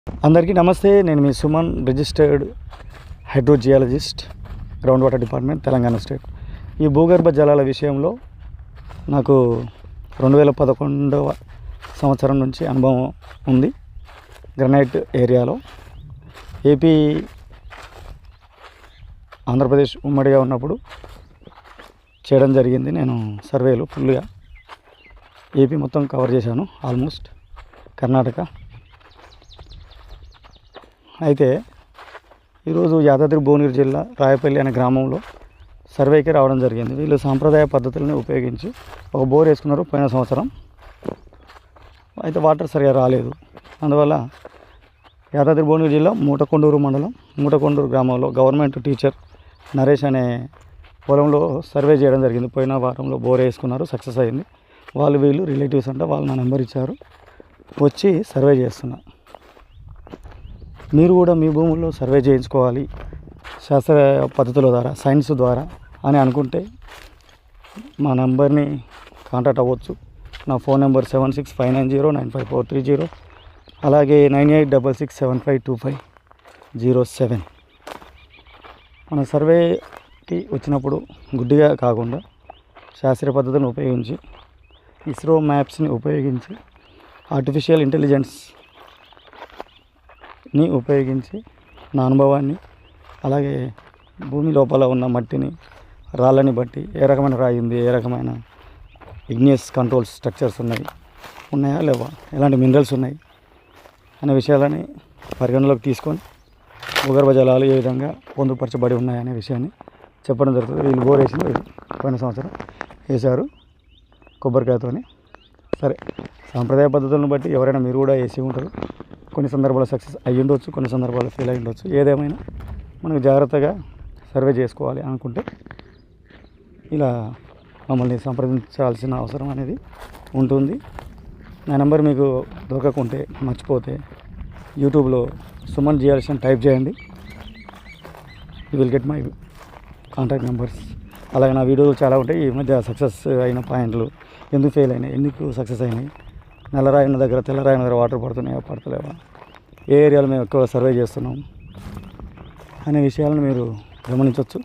అందరికీ నమస్తే. నేను మీ Suman, registered hydrogeologist, ground water department, Telangana state. ఈ భూగర్భ జలాల విషయంలో నాకు 2011వ సంవత్సరం నుంచి అనుభవం ఉంది. గ్రనైట్ ఏరియాలో ఏపీ ఆంధ్రప్రదేశ్ ఉమ్మడిగా ఉన్నప్పుడు చేయడం జరిగింది. నేను సర్వేలు ఫుల్గా ఏపీ మొత్తం కవర్ చేశాను, ఆల్మోస్ట్ కర్ణాటక. అయితే ఈరోజు యాదాద్రి భువనగిరి జిల్లా రాయపల్లి అనే గ్రామంలో సర్వేకి రావడం జరిగింది. వీళ్ళు సాంప్రదాయ పద్ధతులను ఉపయోగించి ఒక బోర్ వేసుకున్నారు పోయిన సంవత్సరం. అయితే వాటర్ సరిగా రాలేదు. అందువల్ల యాదాద్రి భువనగిరి జిల్లా మూటకొండూరు మండలం మూటకొండూరు గ్రామంలో గవర్నమెంట్ టీచర్ నరేష్ అనే పొలంలో సర్వే చేయడం జరిగింది. పోయిన వారంలో బోర్ వేసుకున్నారు, సక్సెస్ అయింది. వీళ్ళు రిలేటివ్స్ అంటే వాళ్ళు నా నెంబర్ ఇచ్చారు, వచ్చి సర్వే చేస్తున్నా. మీరు కూడా మీ భూముల్లో సర్వే చేయించుకోవాలి శాస్త్ర పద్ధతుల ద్వారా, సైన్స్ ద్వారా అని అనుకుంటే మా నెంబర్ని కాంటాక్ట్ అవ్వచ్చు. నా ఫోన్ నెంబర్ 7659095430, అలాగే 9866752507. మన సర్వేకి వచ్చినప్పుడు గుడ్డిగా కాకుండా శాస్త్రీయ పద్ధతులను ఉపయోగించి, ఇస్రో మ్యాప్స్ని ఉపయోగించి, ఆర్టిఫిషియల్ ఇంటెలిజెన్స్ని ఉపయోగించి నా అనుభవాన్ని, అలాగే భూమి లోపల ఉన్న మట్టిని, రాళ్ళని బట్టి ఏ రకమైన రాయి ఉంది, ఏ రకమైన ఇగ్నియస్ కంట్రోల్ స్ట్రక్చర్స్ ఉన్నాయా లేవా, ఎలాంటి మినరల్స్ ఉన్నాయి అనే విషయాలని పరిగణలోకి తీసుకొని భూగర్భ జలాలు ఏ విధంగా పొందుపరచబడి ఉన్నాయనే విషయాన్ని చెప్పడం జరుగుతుంది. వీళ్ళు బోర్ వేసిన పోయిన సంవత్సరం వేశారు కొబ్బరికాయతోని. సరే, సాంప్రదాయ పద్ధతులను బట్టి ఎవరైనా మీరు కూడా వేసి ఉంటారు. కొన్ని సందర్భాల్లో సక్సెస్ అయ్యి ఉండొచ్చు, కొన్ని సందర్భాల్లో ఫెయిల్ అయ్యి ఉండొచ్చు. ఏదేమైనా మనకు జాగ్రత్తగా సర్వే చేసుకోవాలి అనుకుంటే ఇలా మమ్మల్ని సంప్రదించాల్సిన అవసరం అనేది ఉంటుంది. నా నెంబర్ మీకు దొరకకుంటే, మర్చిపోతే యూట్యూబ్లో సుమన్ జియాలజీ అని టైప్ చేయండి. You will get my contact numbers. అలాగే నా వీడియోలు చాలా ఉంటాయి. ఈ మధ్య సక్సెస్ అయిన పాయింట్లు, ఎందుకు ఫెయిల్ అయినాయి, ఎందుకు సక్సెస్ అయినాయి, నల్లరాయి ఉన్న దగ్గర తెల్లరాయి దగ్గర వాటర్ పడుతున్నాయా పడతలేవా, ఏ ఏరియాలో మేము ఎక్కువ సర్వే చేస్తున్నాం అనే విషయాలను మీరు గమనించవచ్చు.